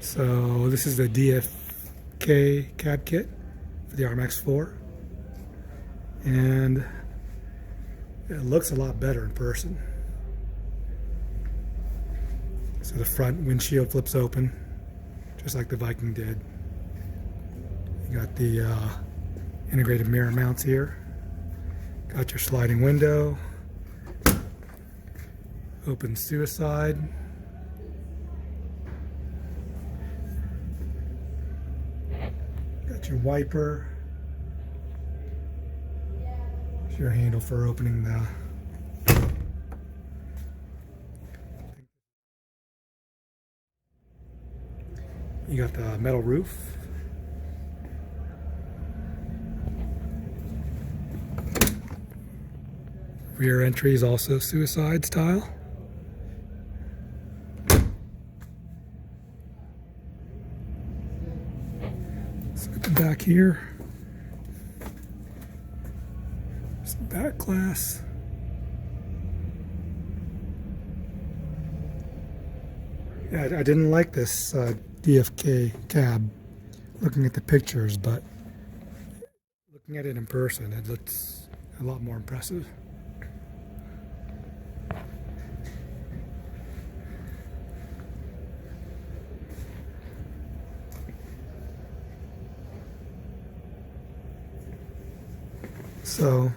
So this is the DFK cab kit for the RMAX4, and it looks a lot better in person. So the front windshield flips open, just like the Viking did. You got the integrated mirror mounts here. Got your sliding window, open suicide. Got your wiper. There's your handle for opening the You got the metal roof. Rear entry is also suicide style. So at the back here, some back glass. Yeah, I didn't like this DFK cab looking at the pictures, but looking at it in person, it looks a lot more impressive. So,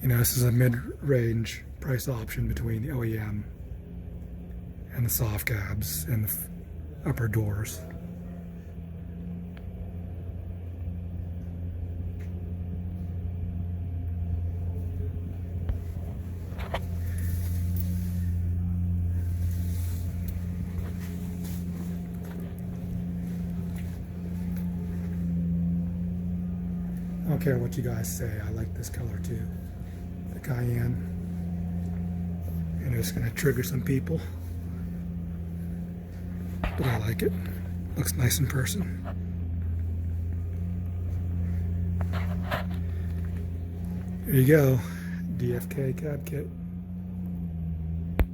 this is a mid-range price option between the OEM and the soft cabs and the upper doors. I don't care what you guys say, I like this color too, the cayenne. And it's going to trigger some people, but I like it. Looks nice in person. There you go, DFK cab kit.